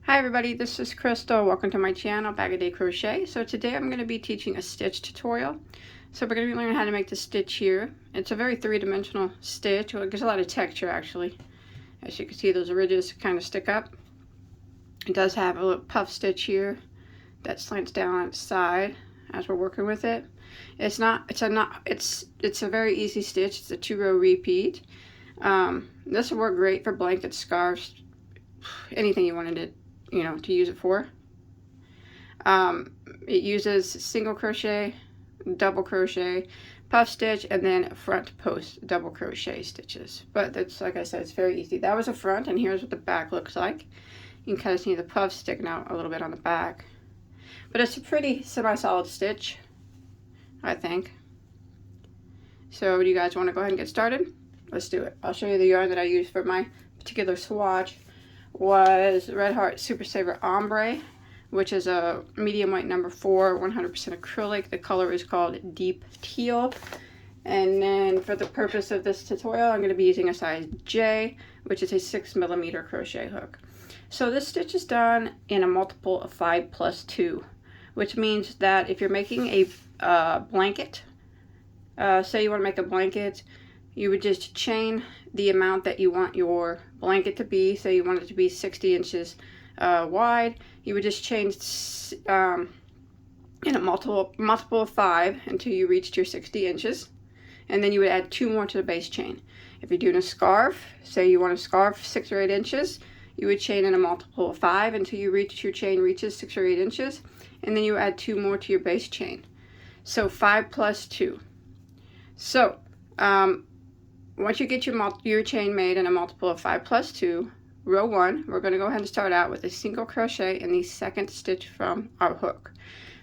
Hi everybody, this is Crystal. Welcome to my channel, Bagoday Crochet. So today I'm going to be teaching a stitch tutorial. So we're going to be learning how to make the stitch here. It's a very three-dimensional stitch. Well, it gives a lot of texture actually. As you can see, those ridges kind of stick up. It does have a little puff stitch here that slants down on its side as we're working with it. It's a very easy stitch. It's a 2-row repeat. This will work great for blankets, scarves, anything you wanted to to use it for. It uses single crochet, double crochet, puff stitch, and then front post double crochet stitches. But that's, like I said, it's very easy. That was the front, and here's what the back looks like. You can kind of see the puff sticking out a little bit on the back. But it's a pretty semi-solid stitch, I think. So do you guys want to go ahead and get started? Let's do it. I'll show you the yarn that I used for my particular swatch. Was Red Heart Super Saver Ombre, which is a medium weight number 4, 100% acrylic. The color is called Deep Teal. And then for the purpose of this tutorial, I'm going to be using a size J, which is a 6mm crochet hook. So this stitch is done in a multiple of 5+2, which means that if you're making a blanket, say you want to make a blanket, you would just chain the amount that you want your blanket to be. Say you want it to be 60 inches wide. You would just chain in a multiple of 5 until you reached your 60 inches. And then you would add 2 more to the base chain. If you're doing a scarf, say you want a scarf 6 or 8 inches, you would chain in a multiple of 5 until your chain reaches 6 or 8 inches. And then you add 2 more to your base chain. So 5+2. So, once you get your chain made in a multiple of 5+2, row 1, we're going to go ahead and start out with a single crochet in the second stitch from our hook.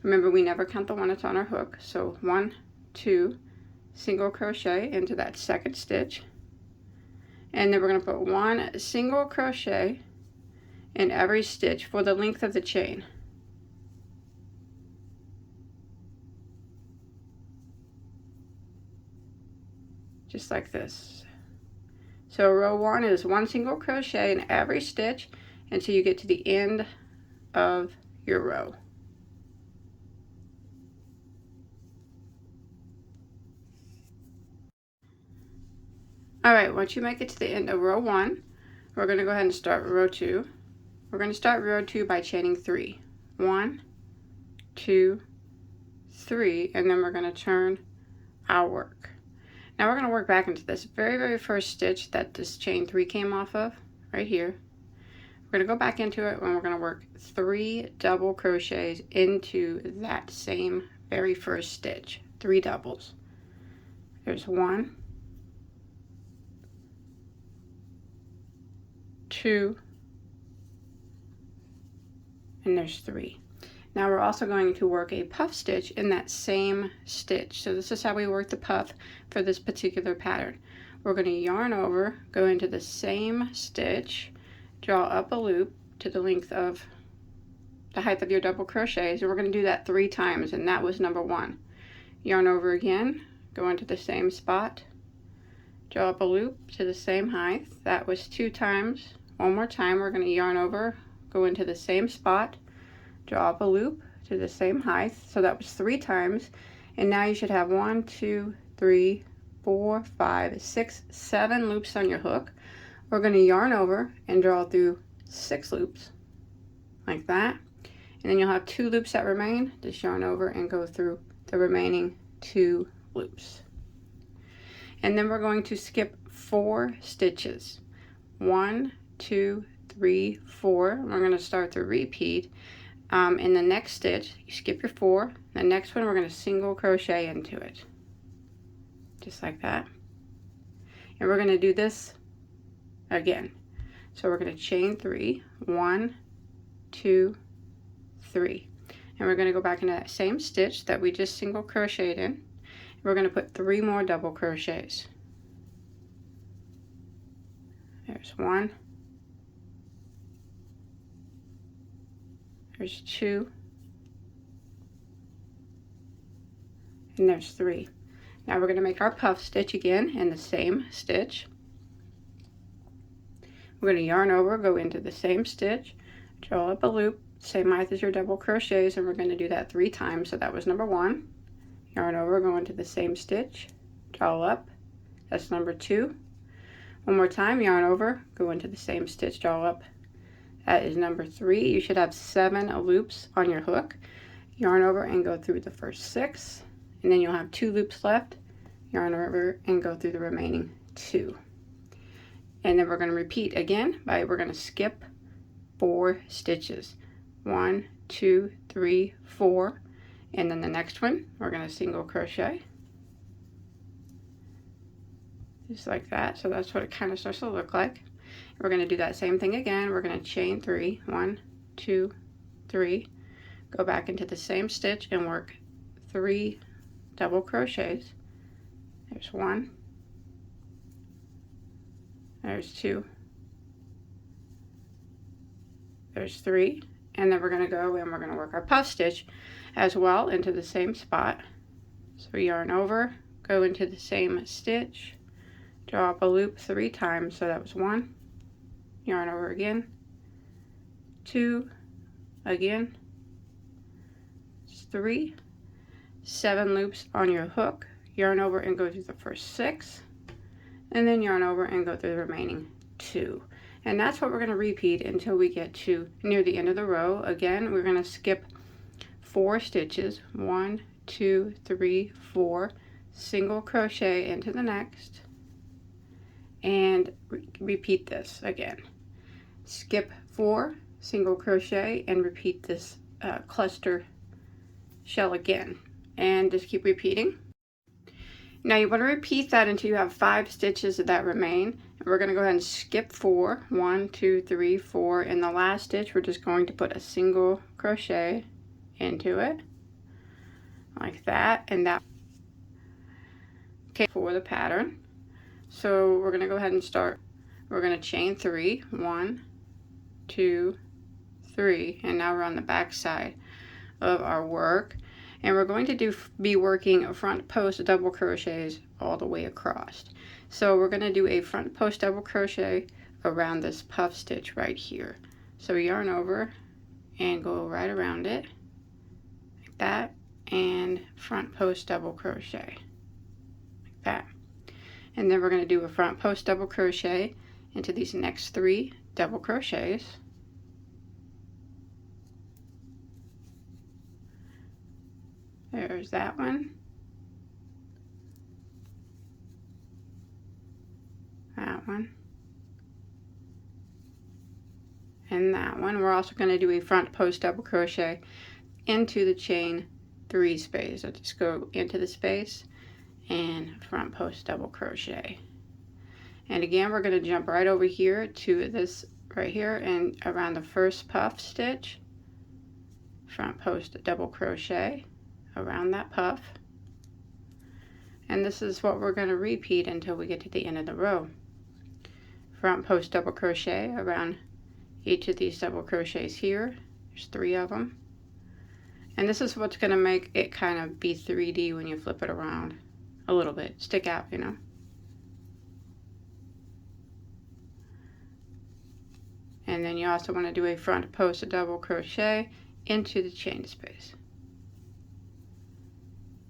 Remember, we never count the one that's on our hook. So 1, 2, single crochet into that second stitch. And then we're going to put 1 single crochet in every stitch for the length of the chain. Just like this. So row 1 is 1 single crochet in every stitch until you get to the end of your row. Alright, once you make it to the end of row 1, we're going to go ahead and start row 2. We're going to start row 2 by chaining 3. 1, 2, 3, and then we're going to turn our work. Now we're going to work back into this very first stitch that this chain 3 came off of, right here. We're going to go back into it and we're going to work 3 double crochets into that same very first stitch. 3 doubles. There's 1, 2, and there's 3. Now we're also going to work a puff stitch in that same stitch. So this is how we work the puff for this particular pattern. We're going to yarn over, go into the same stitch, draw up a loop to the length of the height of your double crochets, and we're going to do that 3 times, and that was number 1. Yarn over again, go into the same spot, draw up a loop to the same height. That was 2 times. One more time, we're going to yarn over, go into the same spot, draw up a loop to the same height. So that was 3 times. And now you should have 1, 2, 3, 4, 5, 6, 7 loops on your hook. We're going to yarn over and draw through 6 loops like that. And then you'll have 2 loops that remain. Just yarn over and go through the remaining 2 loops. And then we're going to skip 4 stitches. 1, 2, 3, 4. We're going to start the repeat. In the next stitch, you skip your 4. The next one, we're going to single crochet into it. Just like that. And we're going to do this again. So we're going to chain 3. 1, 2, 3. And we're going to go back into that same stitch that we just single crocheted in. We're going to put 3 more double crochets. There's 1. There's 2, and there's 3. Now we're going to make our puff stitch again in the same stitch. We're going to yarn over, go into the same stitch, draw up a loop, same height as your double crochets, and we're going to do that 3 times. So that was number 1. Yarn over, go into the same stitch, draw up, that's number 2. One more time, yarn over, go into the same stitch, draw up, that is number 3. You should have 7 loops on your hook. Yarn over and go through the first 6, and then you'll have 2 loops left. Yarn over and go through the remaining 2. And then we're going to repeat again we're going to skip 4 stitches. 1, 2, 3, 4, and then the next one we're going to single crochet just like that. So that's what it kind of starts to look like. We're going to do that same thing again. We're going to chain 3, 1, 2, 3, go back into the same stitch and work 3 double crochets. There's 1, there's 2, there's 3, and then we're going to go and we're going to work our puff stitch as well into the same spot. So yarn over, go into the same stitch, draw up a loop 3 times. So that was 1, yarn over again, 2, again, 3, 7 loops on your hook, yarn over and go through the first 6, and then yarn over and go through the remaining 2. And that's what we're going to repeat until we get to near the end of the row. Again, we're going to skip 4 stitches, 1, 2, 3, 4, single crochet into the next, and repeat this again. Skip 4, single crochet, and repeat this cluster shell again, and just keep repeating. Now you want to repeat that until you have 5 stitches that remain. And we're going to go ahead and skip 4, 1, 2, 3, 4. In the last stitch, we're just going to put a single crochet into it, like that, and that. Okay, for the pattern. So we're going to go ahead and start. We're going to chain 3, 1, 2, 3, and now we're on the back side of our work. And we're going to be working front post double crochets all the way across. So we're going to do a front post double crochet around this puff stitch right here. So yarn over and go right around it like that, and front post double crochet like that. And then we're going to do a front post double crochet into these next 3 double crochets. There's that one, that one, and that one. We're also going to do a front post double crochet into the chain 3 space. So just go into the space and front post double crochet. And again, we're going to jump right over here to this right here, and around the first puff stitch, front post double crochet around that puff, and this is what we're going to repeat until we get to the end of the row. Front post double crochet around each of these double crochets here. There's 3 of them, and this is what's going to make it kind of be 3D when you flip it around a little bit, stick out, you know. And then you also want to do a front post double crochet into the chain space.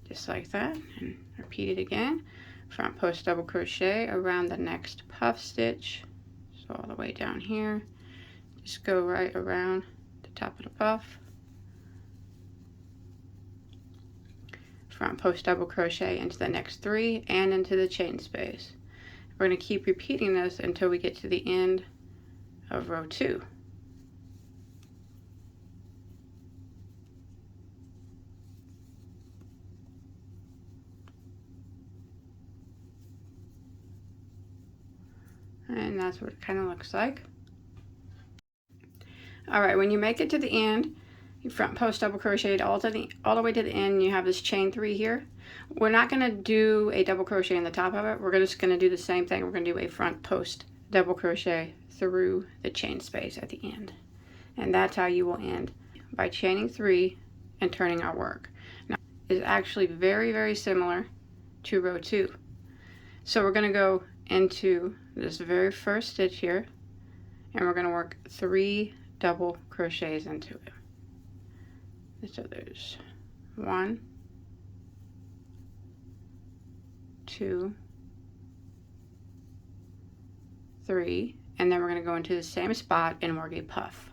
Just like that, and repeat it again. Front post double crochet around the next puff stitch, so all the way down here. Just go right around the top of the puff. Front post double crochet into the next 3 and into the chain space. We're going to keep repeating this until we get to the end of row 2. And that's what it kind of looks like. Alright, when you make it to the end, you front post double crocheted all the way to the end, you have this chain 3 here. We're not going to do a double crochet in the top of it. We're just going to do the same thing. We're going to do a front post double crochet through the chain space at the end. And that's how you will end, by chaining 3 and turning our work. Now, it's actually very, very similar to row 2. So we're going to go into this very first stitch here, and we're going to work 3 double crochets into it. So there's 1, 2, 3, and then we're going to go into the same spot and work a puff.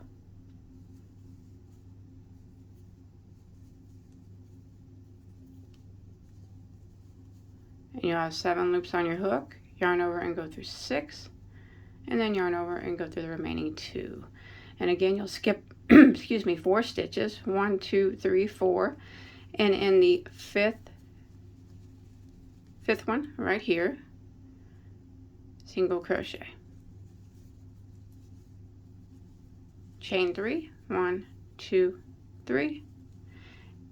And you'll have 7 loops on your hook, yarn over and go through 6, and then yarn over and go through the remaining 2. And again, you'll skip excuse me, 4 stitches, 1, 2, 3, 4, and in the fifth one right here, single crochet, chain 3, 1, 2, 3,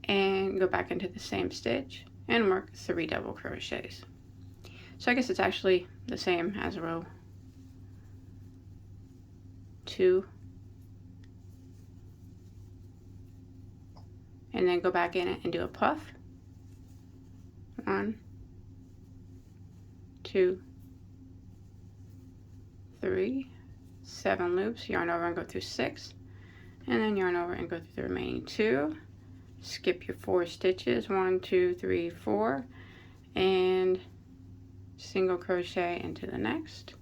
and go back into the same stitch and work 3 double crochets. So I guess it's actually the same as row 2, and then go back in it and do a puff. 1, 2, 3, 7 loops, yarn over and go through 6, and then yarn over and go through the remaining 2. Skip your 4 stitches, 1, 2, 3, 4, and single crochet into the next,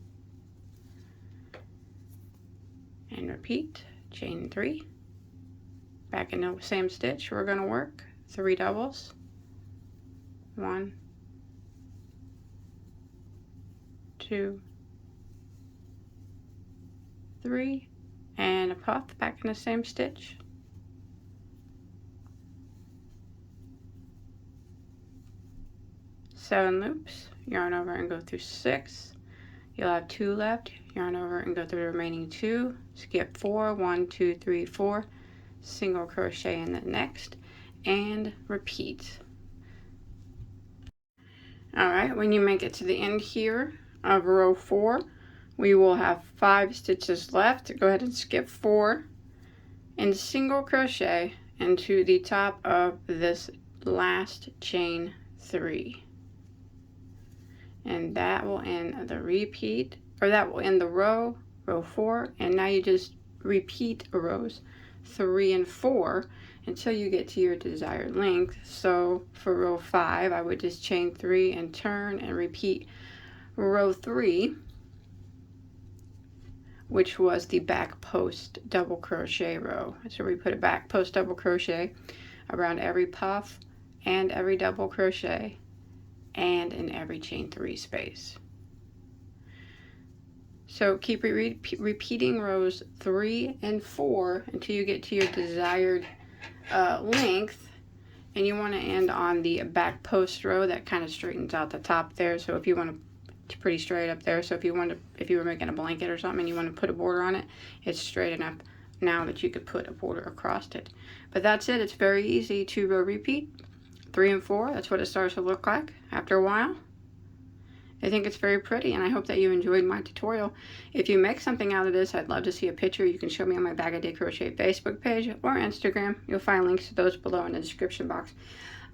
and repeat, chain 3, back in the same stitch. We're going to work 3 doubles, 1, 2, 3, and a puff back in the same stitch. Seven loops, yarn over and go through 6. You'll have 2 left, yarn over and go through the remaining 2, skip 4, 1, 2, 3, 4, single crochet in the next, and repeat. Alright, when you make it to the end here of row 4, we will have 5 stitches left. Go ahead and skip 4 and single crochet into the top of this last chain 3. And that will end the repeat, or that will end the row 4, and now you just repeat rows 3 and 4 until you get to your desired length. So for row 5, I would just chain 3 and turn and repeat row 3, which was the back post double crochet row. So we put a back post double crochet around every puff and every double crochet and in every chain 3 space. So keep repeating rows 3 and 4 until you get to your desired length, and you want to end on the back post row that kind of straightens out the top there. So if you want to pretty straight up there, so if you were making a blanket or something and you want to put a border on it, it's straight enough now that you could put a border across it. But that's it. It's very easy to repeat 3 and 4. That's what it starts to look like after a while. I think it's very pretty, and I hope that you enjoyed my tutorial. If you make something out of this, I'd love to see a picture. You can show me on my Bagoday Crochet Facebook page or Instagram. You'll find links to those below in the description box.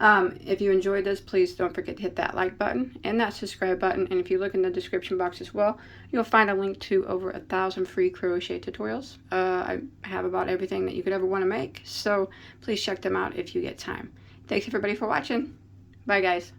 If you enjoyed this, please don't forget to hit that like button and that subscribe button. And if you look in the description box as well, you'll find a link to over 1,000 free crochet tutorials. I have about everything that you could ever want to make, so please check them out if you get time. Thanks everybody for watching. Bye guys.